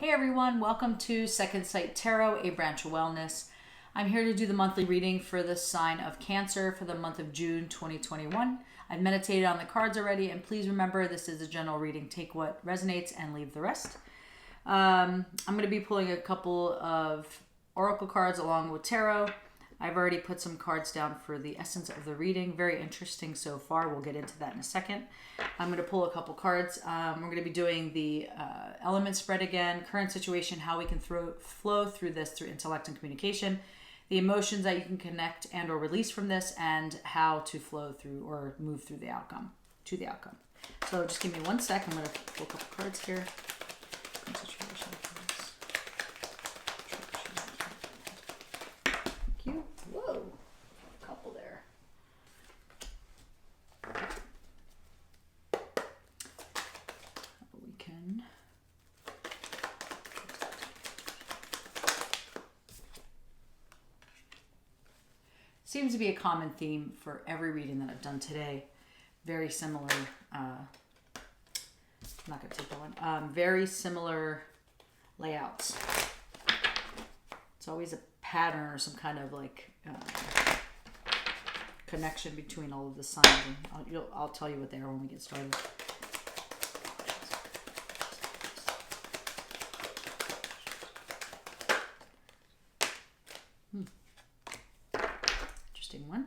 Hey everyone, welcome to Second Sight Tarot, a branch of wellness. I'm here to do the monthly reading for the sign of Cancer for the month of June 2021. I've meditated on the cards already, and please remember this is a general reading. Take what resonates and leave the rest. I'm going to be pulling a couple of oracle cards along with tarot. I've already put some cards down for the essence of the reading. Very interesting so far. We'll get into that in a second. I'm going to pull a couple cards. We're going to be doing the element spread again, current situation, how we can flow through this through intellect and communication, the emotions that you can connect and or release from this, and how to flow through or move through the outcome, to the outcome. So just give me 1 sec. I'm going to pull a couple cards here. Whoa, a couple there. We can. Seems to be a common theme for every reading that I've done today. Very similar. I'm not going to take that one. Very similar layouts. It's always a pattern or some kind of like connection between all of the signs, and I'll tell you what they are when we get started. Interesting one.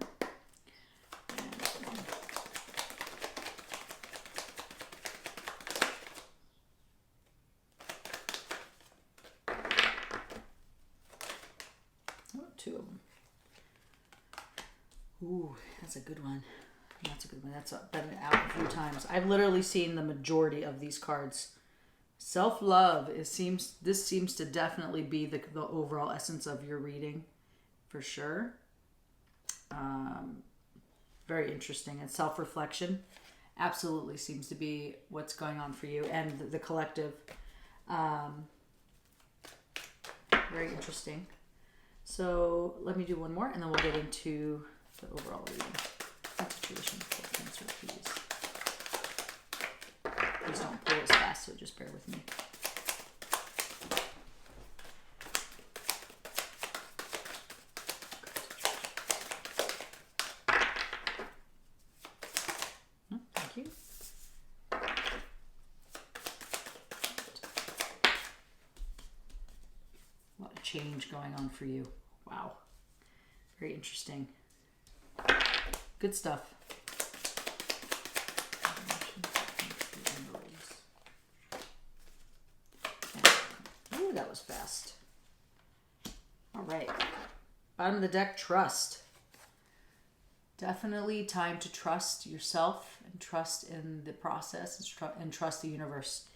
Two of them. Ooh, that's a good one. That's a good one. That's been out a few times. I've literally seen the majority of these cards. Self-love. This seems to definitely be the overall essence of your reading, for sure. Very interesting. And self-reflection absolutely seems to be what's going on for you and the collective. Very interesting. So let me do one more, and then we'll get into the overall reading. Situation for Cancer, please. Please don't pull as fast, so just bear with me. Thank you. A lot of change going on for you. Wow. Very interesting. Good stuff. Ooh, that was fast. All right. Bottom of the deck, trust. Definitely time to trust yourself and trust in the process and trust the universe.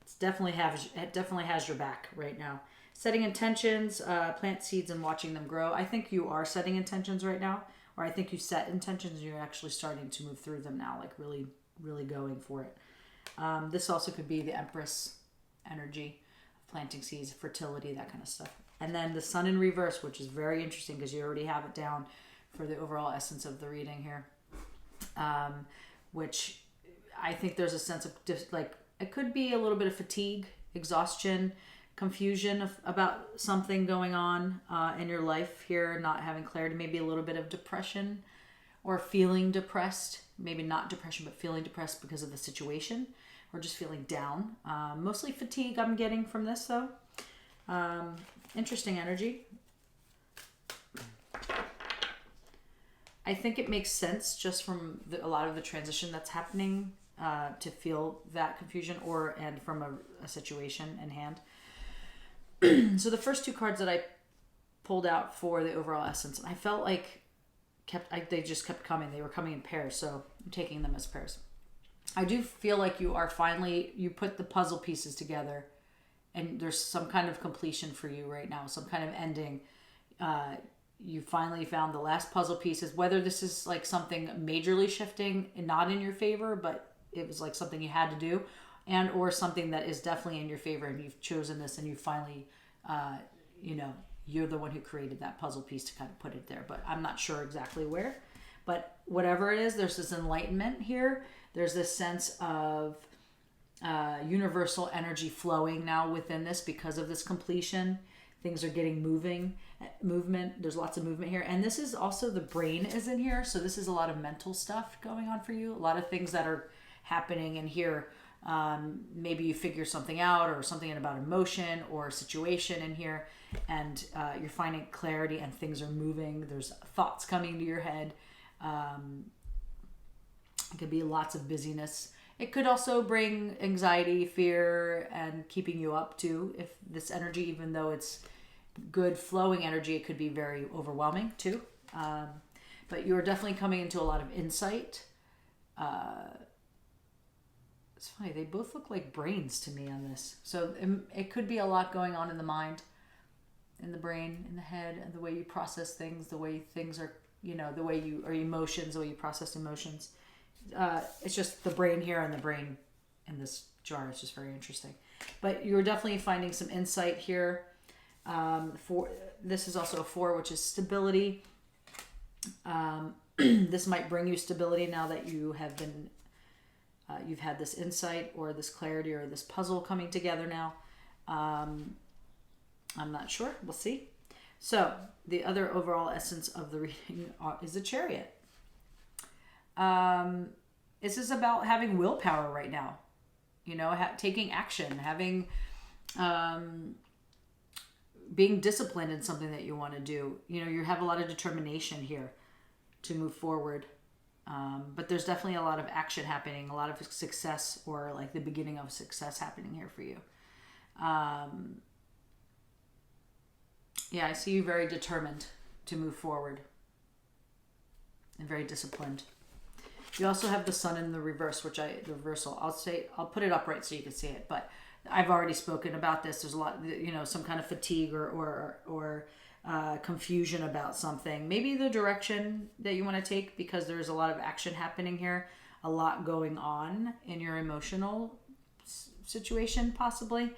It definitely has your back right now. Setting intentions, plant seeds and watching them grow. I think you are setting intentions right now, or I think you set intentions and you're actually starting to move through them now, like really, really going for it. This also could be the Empress energy, planting seeds, fertility, that kind of stuff. And then the Sun in reverse, which is very interesting because you already have it down for the overall essence of the reading here, which I think there's a sense of it could be a little bit of fatigue, exhaustion, confusion about something going on in your life here, not having clarity, maybe a little bit of depression or feeling depressed, maybe not depression, but feeling depressed because of the situation or just feeling down. Mostly fatigue I'm getting from this though. Interesting energy. I think it makes sense just from a lot of the transition that's happening to feel that confusion and from a situation in hand. So the first two cards that I pulled out for the overall essence, I felt like they just kept coming. They were coming in pairs, so I'm taking them as pairs. I do feel like you put the puzzle pieces together and there's some kind of completion for you right now, some kind of ending. You finally found the last puzzle pieces, whether this is like something majorly shifting and not in your favor, but it was like something you had to do, and or something that is definitely in your favor and you've chosen this and you finally, you're the one who created that puzzle piece to kind of put it there. But I'm not sure exactly where. But whatever it is, there's this enlightenment here. There's this sense of universal energy flowing now within this because of this completion. Things are getting movement. There's lots of movement here. And this is also, the brain is in here. So this is a lot of mental stuff going on for you. A lot of things that are happening in here. Maybe you figure something out, or something about emotion or situation in here, and you're finding clarity and things are moving. There's thoughts coming to your head. It could be lots of busyness. It could also bring anxiety, fear, and keeping you up too. If this energy, even though it's good flowing energy, it could be very overwhelming too. But you're definitely coming into a lot of insight. It's funny, they both look like brains to me on this. So it could be a lot going on in the mind, in the brain, in the head, and the way you process things, the way things are, the way you, or emotions, the way you process emotions. It's just the brain here and the brain in this jar. It's just very interesting. But you're definitely finding some insight here. This is also a 4, which is stability. This might bring you stability now that you have been, you've had this insight or this clarity or this puzzle coming together now. I'm not sure. We'll see. So the other overall essence of the reading is a Chariot. This is about having willpower right now, taking action, having, being disciplined in something that you want to do. You have a lot of determination here to move forward. But there's definitely a lot of action happening, a lot of success, or like the beginning of success happening here for you. I see you very determined to move forward and very disciplined. You also have the Sun in the reverse, the reversal. I'll put it upright so you can see it, but I've already spoken about this. There's a lot, some kind of fatigue or confusion about something. Maybe the direction that you want to take, because there's a lot of action happening here, a lot going on in your emotional situation, possibly.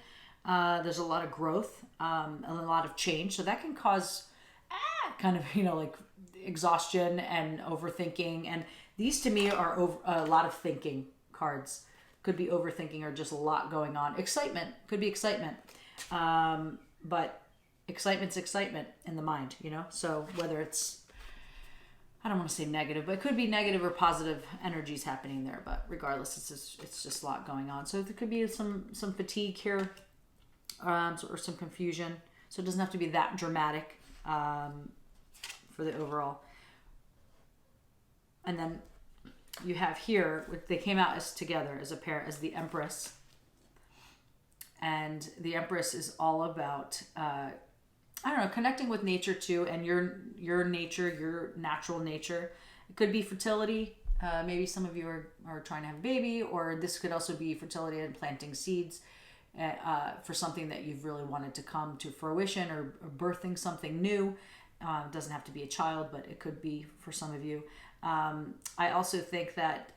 There's a lot of growth, and a lot of change. So that can cause kind of, like exhaustion and overthinking. And these to me are a lot of thinking cards. Could be overthinking or just a lot going on. Excitement. Could be excitement. But excitement's excitement in the mind, So whether it's, I don't want to say negative, but it could be negative or positive energies happening there. But regardless, it's just a lot going on. So there could be some fatigue here, or some confusion. So it doesn't have to be that dramatic for the overall. And then you have here, they came out together as a pair, as the Empress. And the Empress is all about, connecting with nature too, and your nature, your natural nature. It could be fertility. Maybe some of you are trying to have a baby, or this could also be fertility and planting seeds for something that you've really wanted to come to fruition, or birthing something new. It doesn't have to be a child, but it could be for some of you. I also think that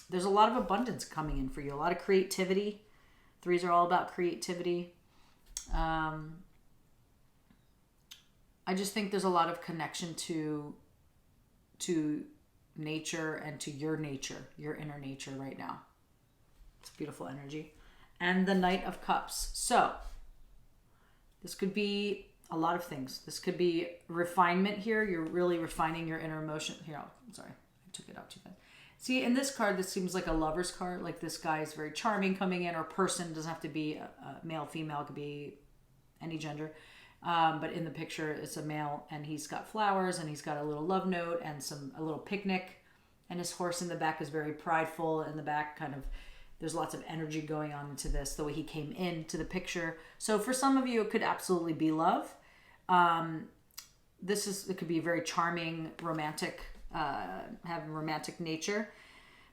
there's a lot of abundance coming in for you, a lot of creativity. 3s are all about creativity. I just think there's a lot of connection to nature and to your nature, your inner nature right now. It's beautiful energy. And the Knight of Cups. So this could be a lot of things. This could be refinement here. You're really refining your inner emotion. Here, sorry, I took it out too fast. See, in this card, this seems like a lover's card. Like this guy is very charming coming in, or person. Doesn't have to be a male, female. It could be any gender. But in the picture, it's a male, and he's got flowers, and he's got a little love note and a little picnic. And his horse in the back is very prideful in the back, kind of. There's lots of energy going on into this, the way he came into the picture. So for some of you, it could absolutely be love. It could be a very charming, romantic, having romantic nature.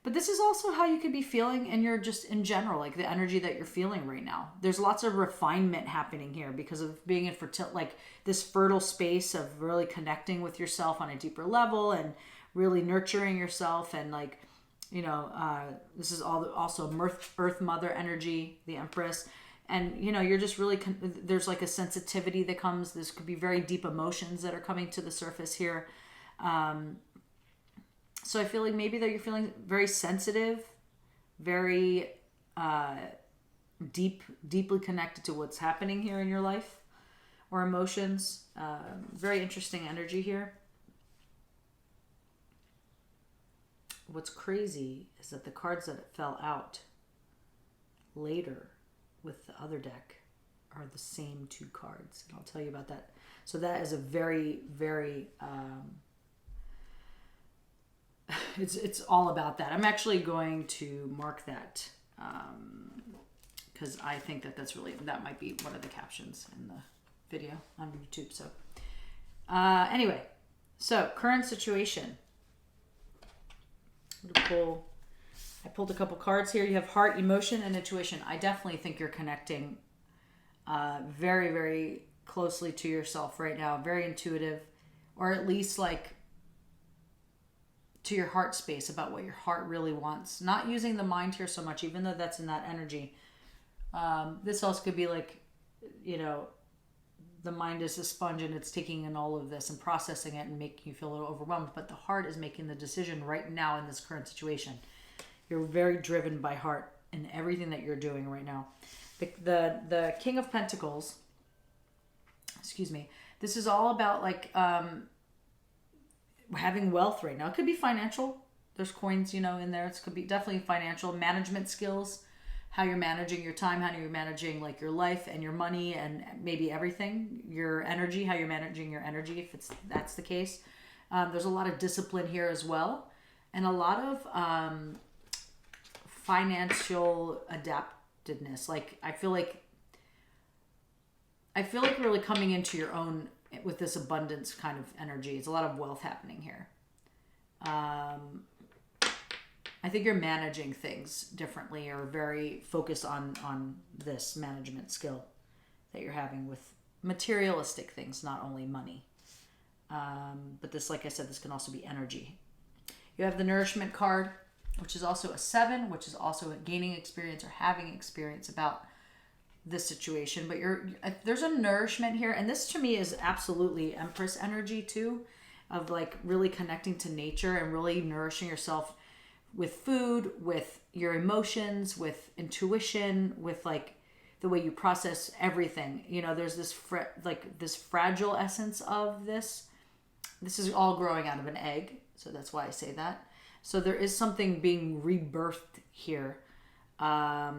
But this is also how you could be feeling, and you're just in general, like the energy that you're feeling right now. There's lots of refinement happening here because of being in this fertile space of really connecting with yourself on a deeper level and really nurturing yourself, and this is also Earth Mother energy, the Empress. And, you're just really, there's like a sensitivity that comes. This could be very deep emotions that are coming to the surface here. So I feel like maybe that you're feeling very sensitive, very deeply connected to what's happening here in your life or emotions. Very interesting energy here. What's crazy is that the cards that fell out later with the other deck are the same two cards. And I'll tell you about that. So that is a very, very... it's all about that. I'm actually going to mark that because I think that might be one of the captions in the video on YouTube. So anyway, so current situation. I pulled a couple cards here. You have heart, emotion, and intuition. I definitely think you're connecting very, very closely to yourself right now. Very intuitive, or at least like to your heart space about what your heart really wants. Not using the mind here so much, even though that's in that energy. This also could be like, you know, the mind is a sponge and it's taking in all of this and processing it and making you feel a little overwhelmed. But the heart is making the decision right now in this current situation. You're very driven by heart in everything that you're doing right now. The King of Pentacles, excuse me, this is all about like having wealth right now. It could be financial. There's coins, you know, in there. It could be definitely financial management skills, how you're managing your time, how you're managing like your life and your money and maybe everything, your energy, how you're managing your energy if that's the case. There's a lot of discipline here as well, and a lot of financial adaptedness. Like I feel like really coming into your own with this abundance kind of energy. It's a lot of wealth happening here. I think you're managing things differently or very focused on this management skill that you're having with materialistic things, not only money. But this, like I said, this can also be energy. You have the Nourishment card, which is also a 7, which is also gaining experience or having experience about this situation. But there's a nourishment here. And this to me is absolutely Empress energy too, of like really connecting to nature and really nourishing yourself with food, with your emotions, with intuition, with like the way you process everything. You know, there's this this fragile essence of this. This is all growing out of an egg, so that's why I say that. So there is something being rebirthed here, but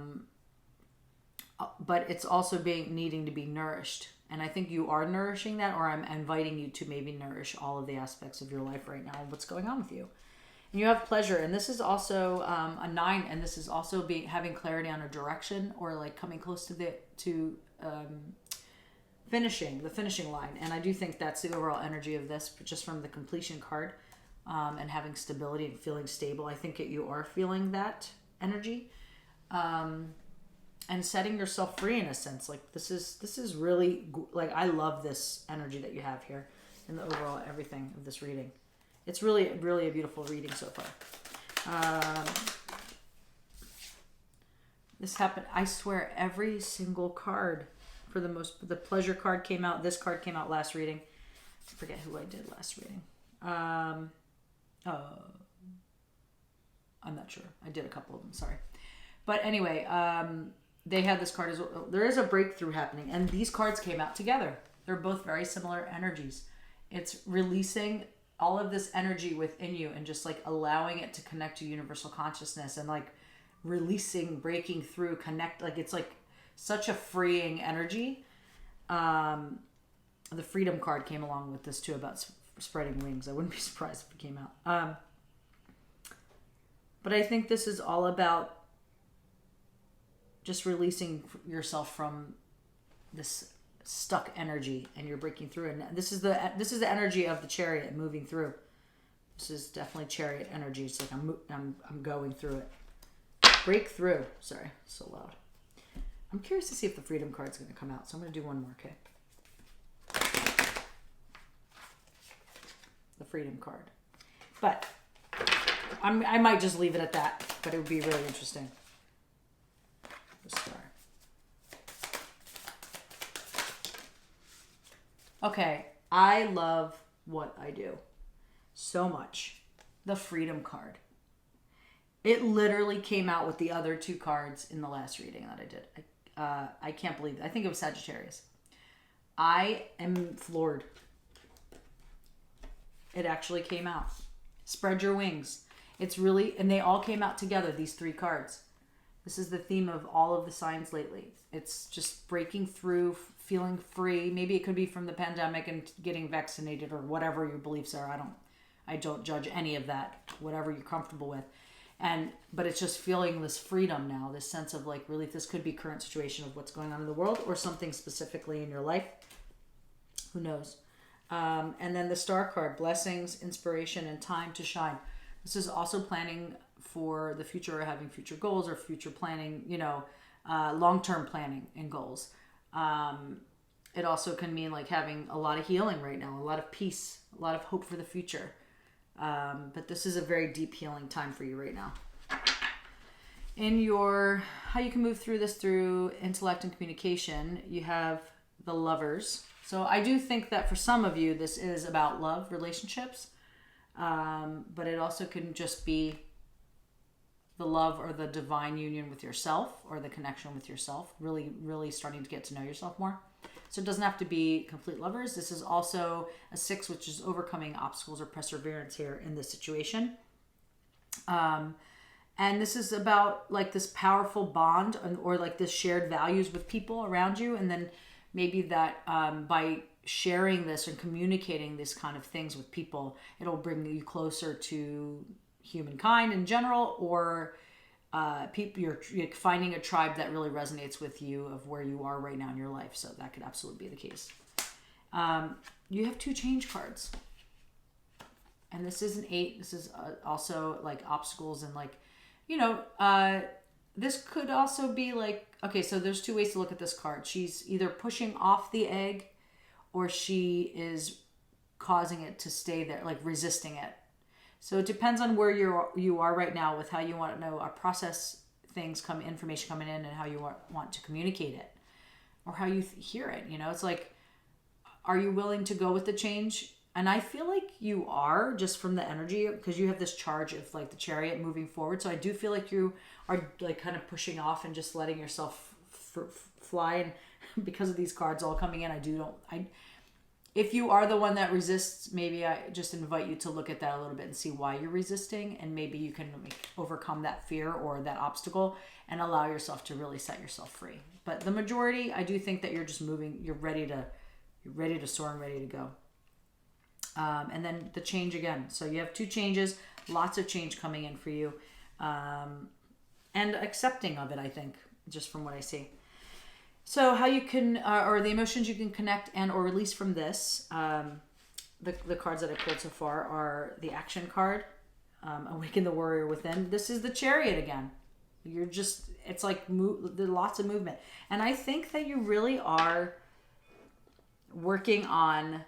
it's also needing to be nourished. And I think you are nourishing that, or I'm inviting you to maybe nourish all of the aspects of your life right now. What's going on with you? And you have pleasure, and this is also a 9, and this is also having clarity on a direction or like coming close to the finishing line. And I do think that's the overall energy of this, but just from the completion card and having stability and feeling stable. I think that you are feeling that energy and setting yourself free in a sense. Like this is really like I love this energy that you have here and the overall everything of this reading. It's really, really a beautiful reading so far. This happened, I swear, every single card for the pleasure card came out. This card came out last reading. I forget who I did last reading. I'm not sure. I did a couple of them, sorry. But anyway, they had this card as well. There is a breakthrough happening, and these cards came out together. They're both very similar energies. It's releasing all of this energy within you and just like allowing it to connect to universal consciousness and like releasing, breaking through, connect. Like it's like such a freeing energy. The freedom card came along with this too about spreading wings. I wouldn't be surprised if it came out. But I think this is all about just releasing yourself from this stuck energy, and you're breaking through. And this is the energy of the Chariot moving through. This is definitely Chariot energy. It's like I'm going through it. Break through. Sorry, so loud. I'm curious to see if the Freedom card's going to come out, so I'm going to do one more. Okay. The Freedom card, but I might just leave it at that. But it would be really interesting. The Star. Okay, I love what I do so much. The Freedom card. It literally came out with the other 2 cards in the last reading that I did. I can't believe it. I think it was Sagittarius. I am floored. It actually came out. Spread your wings. It's really, and they all came out together, these 3 cards. This is the theme of all of the signs lately. It's just breaking through, feeling free. Maybe it could be from the pandemic and getting vaccinated or whatever your beliefs are. I don't judge any of that, whatever you're comfortable with. But it's just feeling this freedom now, this sense of like relief. This could be current situation of what's going on in the world or something specifically in your life. Who knows? And then the Star card, blessings, inspiration, and time to shine. This is also planning for the future or having future goals or future planning, long-term planning and goals. It also can mean like having a lot of healing right now, a lot of peace, a lot of hope for the future. But this is a very deep healing time for you right now. In your, how you can move through this through intellect and communication, you have the Lovers. So I do think that for some of you, this is about love, relationships. But it also can just be the love or the divine union with yourself or the connection with yourself, really, really starting to get to know yourself more. So it doesn't have to be complete lovers. This is also a 6, which is overcoming obstacles or perseverance here in this situation. And this is about like this powerful bond or like this shared values with people around you. And then maybe that by sharing this and communicating these kind of things with people, it'll bring you closer to humankind in general, or people you're finding a tribe that really resonates with you of where you are right now in your life. So that could absolutely be the case. You have 2 change cards, and this is an 8. This is also like obstacles and like, this could also be like, okay, so there's 2 ways to look at this card. She's either pushing off the egg, or she is causing it to stay there, like resisting it. So it depends on where you are right now with how you want to know or process things, information coming in, and how you want to communicate it, or how you hear it. It's like, are you willing to go with the change? And I feel like you are, just from the energy, because you have this charge of like the Chariot moving forward. So I do feel like you are like kind of pushing off and just letting yourself fly. And because of these cards all coming in, if you are the one that resists, maybe I just invite you to look at that a little bit and see why you're resisting, and maybe you can overcome that fear or that obstacle and allow yourself to really set yourself free. But the majority, I do think that you're just moving, you're ready to soar and ready to go. And then the change again. So you have 2 changes, lots of change coming in for you, and accepting of it, I think, just from what I see. So how you can, or the emotions you can connect and or release from this, the cards that I pulled so far are the Action card, Awaken the Warrior Within. This is the Chariot again. It's like there's lots of movement. And I think that you really are working on,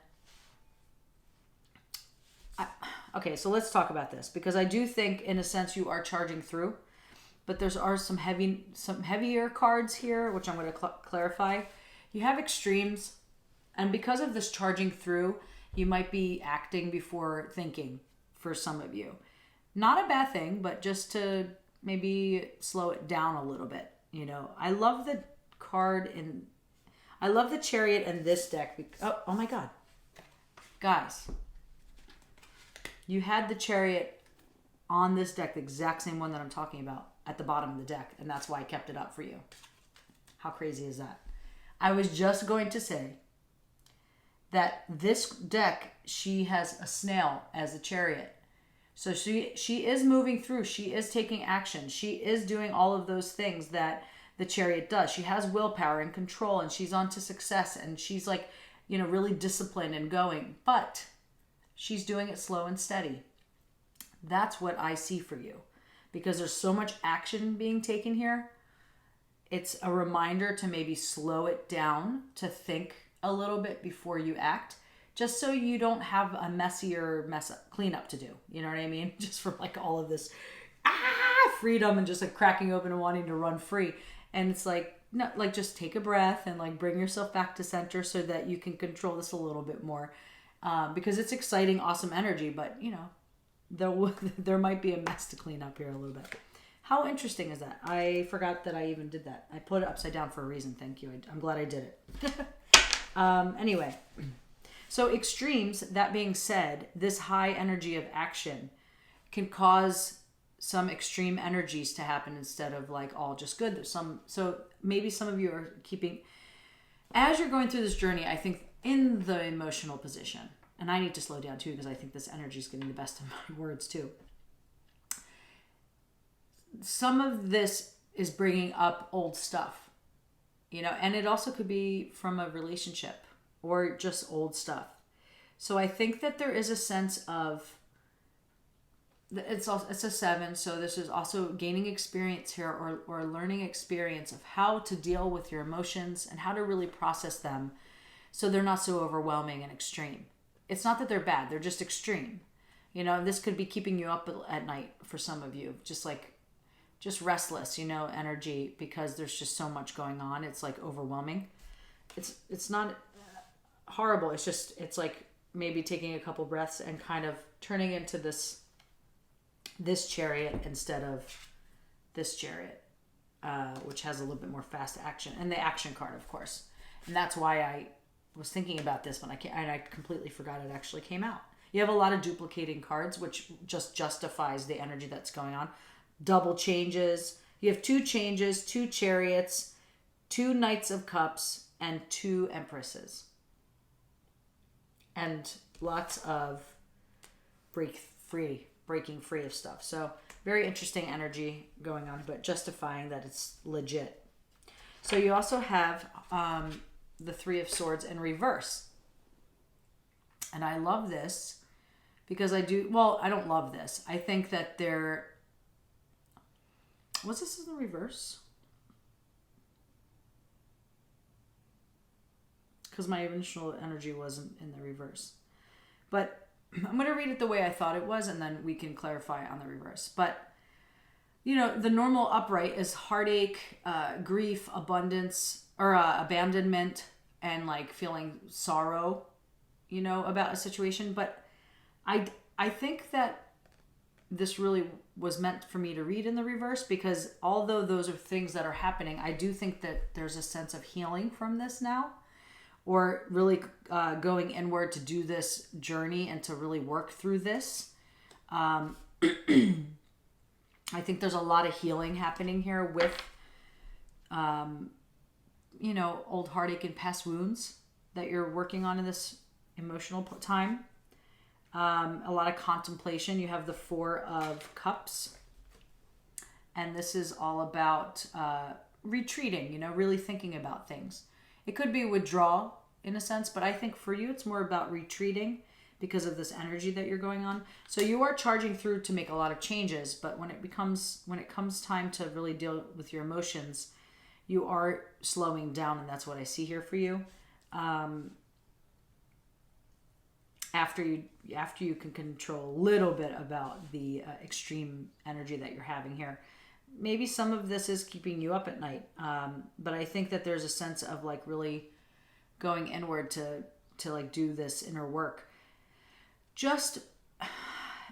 okay, so let's talk about this, because I do think in a sense you are charging through. But there are some heavier cards here, which I'm going to clarify. You have extremes, and because of this charging through, you might be acting before thinking for some of you. Not a bad thing, but just to maybe slow it down a little bit. I love the I love the Chariot in this deck. Oh my God. Guys, you had the Chariot on this deck, the exact same one that I'm talking about, at the bottom of the deck, and that's why I kept it up for you. How crazy is that? I was just going to say that this deck, she has a snail as a Chariot. So she is moving through. She is taking action. She is doing all of those things that the Chariot does. She has willpower and control, and she's on to success, and she's like, really disciplined and going. But she's doing it slow and steady. That's what I see for you. Because there's so much action being taken here, it's a reminder to maybe slow it down, to think a little bit before you act, just so you don't have a messier cleanup to do. You know what I mean? Just from like all of this freedom and just like cracking open and wanting to run free. And it's like, no, like just take a breath and like bring yourself back to center so that you can control this a little bit more. Because it's exciting, awesome energy, but there might be a mess to clean up here a little bit. How interesting is that? I forgot that I even did that. I put it upside down for a reason. Thank you. I'm glad I did it. Anyway, so extremes, that being said, this high energy of action can cause some extreme energies to happen instead of like all just good. So maybe some of you are keeping, as you're going through this journey, I think in the emotional position, and I need to slow down too because I think this energy is getting the best of my words too. Some of this is bringing up old stuff, and it also could be from a relationship or just old stuff. So I think that there is a sense of, it's a 7, so this is also gaining experience here or learning experience of how to deal with your emotions and how to really process them so they're not so overwhelming and extreme. It's not that they're bad, they're just extreme. This could be keeping you up at night for some of you, just restless, energy, because there's just so much going on. It's like overwhelming. It's not horrible. It's like maybe taking a couple breaths and kind of turning into this chariot instead of this chariot, which has a little bit more fast action, and the action card, of course. And that's why I was thinking about this when I completely forgot it actually came out. You have a lot of duplicating cards, which just justifies the energy that's going on. Double changes. You have 2 changes, 2 chariots, 2 knights of cups, and 2 empresses. And lots of breaking free of stuff. So very interesting energy going on, but justifying that it's legit. So you also have the 3 of Swords in reverse. And I love this because I don't love this. I think that was this in the reverse? Because my initial energy wasn't in the reverse. But I'm going to read it the way I thought it was, and then we can clarify on the reverse. But, the normal upright is heartache, grief, abundance, or abandonment, and like feeling sorrow, about a situation. But I think that this really was meant for me to read in the reverse, because although those are things that are happening, I do think that there's a sense of healing from this now, or really going inward to do this journey and to really work through this. I think there's a lot of healing happening here with, old heartache and past wounds that you're working on in this emotional time. A lot of contemplation. You have the 4 of Cups, and this is all about retreating, really thinking about things. It could be withdrawal in a sense, but I think for you it's more about retreating because of this energy that you're going on. So you are charging through to make a lot of changes, but when it comes time to really deal with your emotions, you are slowing down, and that's what I see here for you. After you can control a little bit about the extreme energy that you're having here. Maybe some of this is keeping you up at night, but I think that there's a sense of like really going inward to like do this inner work.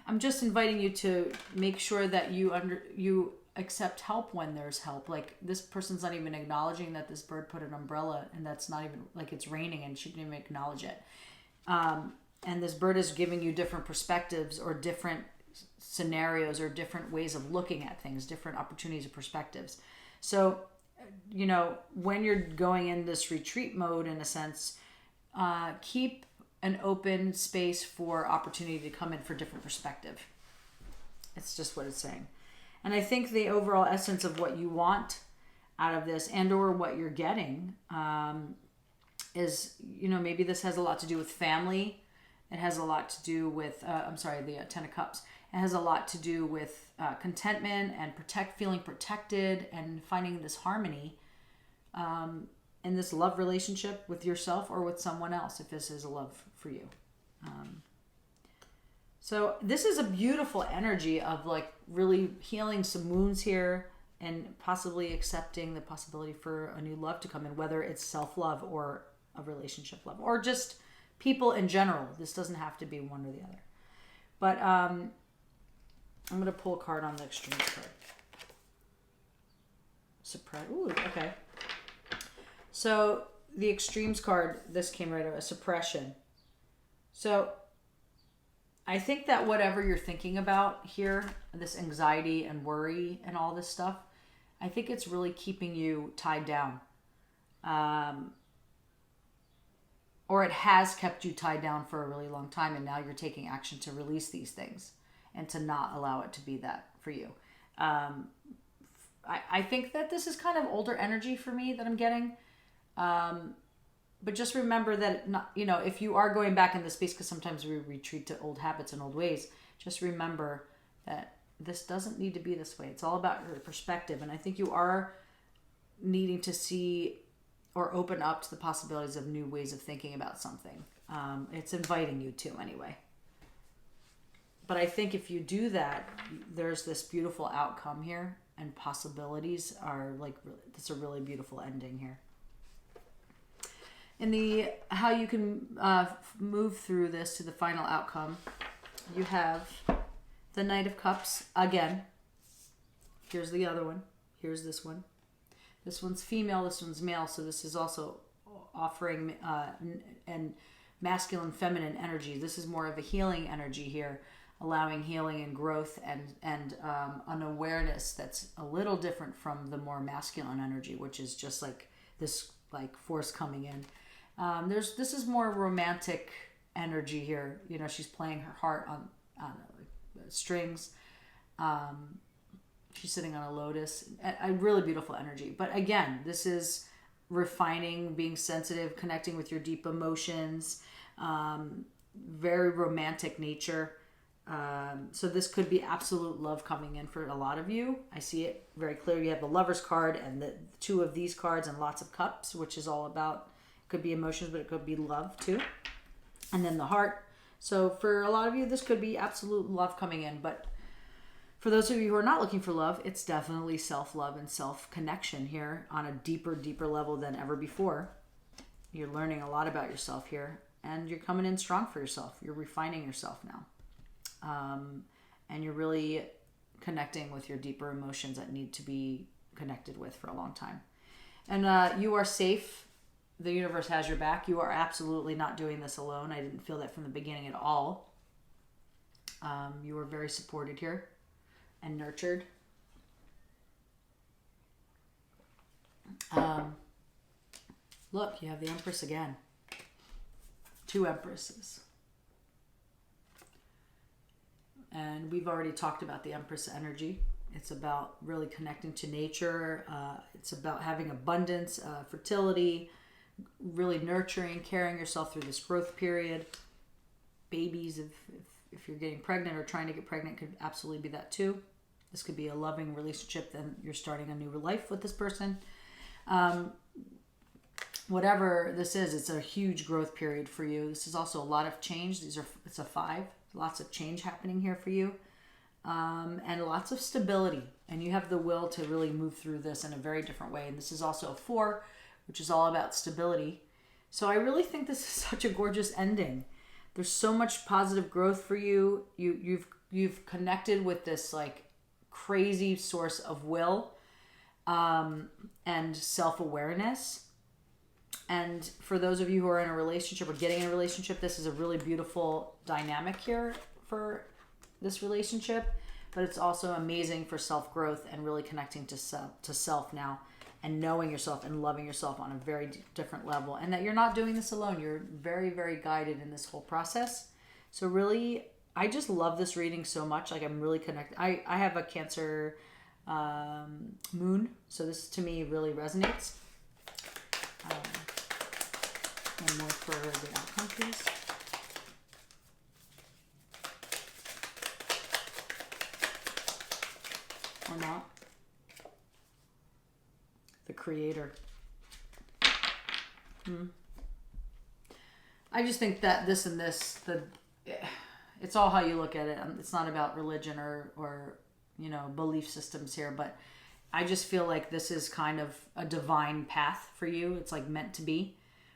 I'm just inviting you to make sure that you accept help when there's help. Like this person's not even acknowledging that this bird put an umbrella, and that's not even like it's raining, and she didn't even acknowledge it. And this bird is giving you different perspectives or different scenarios or different ways of looking at things, different opportunities or perspectives. So, when you're going in this retreat mode, in a sense, keep an open space for opportunity to come in for different perspective. It's just what it's saying. And I think the overall essence of what you want out of this and or what you're getting is, maybe this has a lot to do with family. It has a lot to do with, the 10 of Cups. It has a lot to do with contentment and feeling protected and finding this harmony in this love relationship with yourself or with someone else, if this is a love for you. So this is a beautiful energy of like really healing some wounds here and possibly accepting the possibility for a new love to come in, whether it's self-love or a relationship love or just people in general. This doesn't have to be one or the other. But I'm going to pull a card on the extreme card. Ooh, okay. So the extremes card, this came right out, a suppression. So I think that whatever you're thinking about here, this anxiety and worry and all this stuff, I think it's really keeping you tied down. Or it has kept you tied down for a really long time, and now you're taking action to release these things and to not allow it to be that for you. I think that this is kind of older energy for me that I'm getting. But just remember that, not, you know, if you are going back in the space, because sometimes we retreat to old habits and old ways, just remember that this doesn't need to be this way. It's all about your perspective. And I think you are needing to see or open up to the possibilities of new ways of thinking about something. It's inviting you to anyway. But I think if you do that, there's this beautiful outcome here, and possibilities are like, it's a really beautiful ending here. In the how you can move through this to the final outcome, you have the Knight of Cups again. Here's the other one. Here's this one. This one's female, this one's male, so this is also offering and masculine, feminine energy. This is more of a healing energy here, allowing healing and growth and an awareness that's a little different from the more masculine energy, which is just like this like force coming in. This is more romantic energy here. You know, she's playing her heart on strings. She's sitting on a lotus. A really beautiful energy. But again, this is refining, being sensitive, connecting with your deep emotions, very romantic nature. So this could be absolute love coming in for a lot of you. I see it very clear. You have the Lover's card and the two of these cards and lots of cups, which is all about, could be emotions, but it could be love too. And then the heart. So for a lot of you, this could be absolute love coming in. But for those of you who are not looking for love, it's definitely self-love and self-connection here on a deeper, deeper level than ever before. You're learning a lot about yourself here. And you're coming in strong for yourself. You're refining yourself now. And you're really connecting with your deeper emotions that need to be connected with for a long time. And you are safe. The universe has your back. You are absolutely not doing this alone. I didn't feel that from the beginning at all. You were very supported here and nurtured. Look, you have the Empress again. 2 Empresses. And we've already talked about the Empress energy. It's about really connecting to nature. It's about having abundance, fertility, really nurturing, carrying yourself through this growth period. Babies, if you're getting pregnant or trying to get pregnant, could absolutely be that too. This could be a loving relationship, then you're starting a new life with this person. Whatever this is, it's a huge growth period for you. This is also a lot of change. It's a 5. Lots of change happening here for you. And lots of stability. And you have the will to really move through this in a very different way. And this is also a 4, which is all about stability. So I really think this is such a gorgeous ending. There's so much positive growth for you. You've connected with this like crazy source of will and self-awareness. And for those of you who are in a relationship or getting in a relationship, this is a really beautiful dynamic here for this relationship. But it's also amazing for self-growth and really connecting to self now and knowing yourself and loving yourself on a very different level. And that you're not doing this alone. You're very, very guided in this whole process. So really, I just love this reading so much. Like I'm really connected. I have a Cancer moon. So this to me really resonates. One more for the outcome, please. Or not. The Creator. I just think that this and this, it's all how you look at it. It's not about religion or you know, belief systems here, but I just feel like this is kind of a divine path for you. It's like meant to be,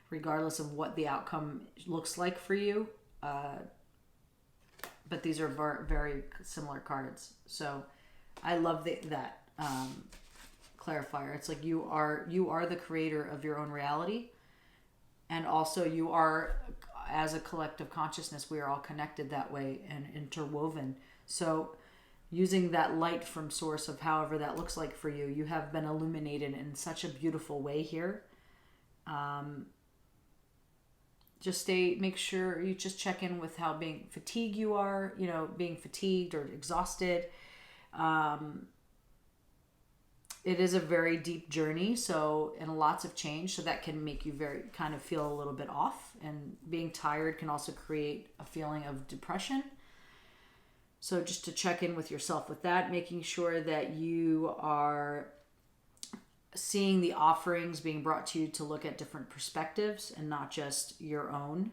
regardless of what the outcome looks like for you. But these are very similar cards. So I love that clarifier. It's like you are the creator of your own reality, and also you are, as a collective consciousness, we are all connected that way and interwoven. So using that light from source, of however that looks like for you, you have been illuminated in such a beautiful way here. Make sure you just check in with how being fatigued you are, being fatigued or exhausted. It is a very deep journey, and lots of change, so that can make you very kind of feel a little bit off, and being tired can also create a feeling of depression. So just to check in with yourself with that, making sure that you are seeing the offerings being brought to you to look at different perspectives and not just your own.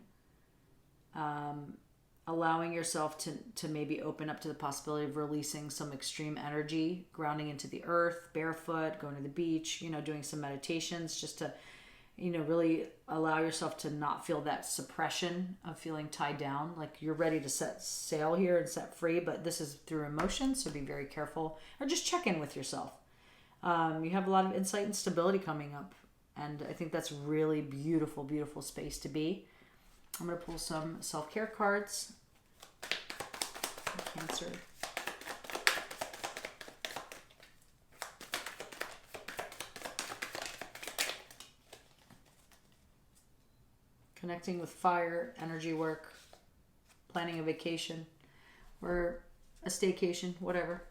Allowing yourself to maybe open up to the possibility of releasing some extreme energy, grounding into the earth, barefoot, going to the beach, doing some meditations just to, really allow yourself to not feel that suppression of feeling tied down. Like you're ready to set sail here and set free, but this is through emotion, so be very careful. Or just check in with yourself. You have a lot of insight and stability coming up, and I think that's really beautiful, beautiful space to be. I'm going to pull some self-care cards. Cancer. Connecting with fire, energy work, planning a vacation or a staycation, whatever.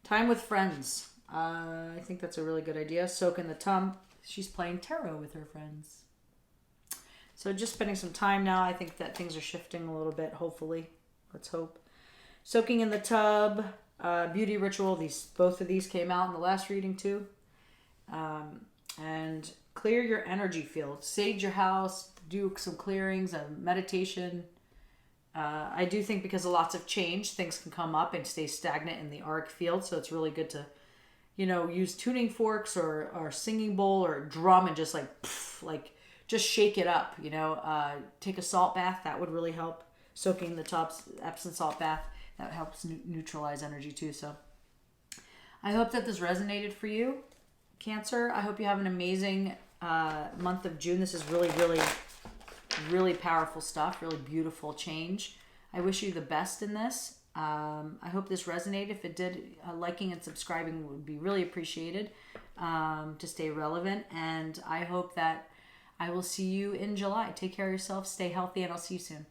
Time with friends. I think that's a really good idea. Soak in the tub. She's playing tarot with her friends. So just spending some time now. I think that things are shifting a little bit, hopefully. Let's hope. Soaking in the tub. Beauty ritual. Both of these came out in the last reading too. And clear your energy field. Sage your house. Do some clearings and meditation. I do think because of lots of change, things can come up and stay stagnant in the auric field. So it's really good to, use tuning forks or singing bowl or drum and just just shake it up, take a salt bath. That would really help. Soaking the tubs, Epsom salt bath, that helps neutralize energy too. So I hope that this resonated for you, Cancer. I hope you have an amazing month of June. This is really, really, really powerful stuff, really beautiful change. I wish you the best in this. I hope this resonated. If it did, liking and subscribing would be really appreciated to stay relevant. And I hope that I will see you in July. Take care of yourself, stay healthy, and I'll see you soon.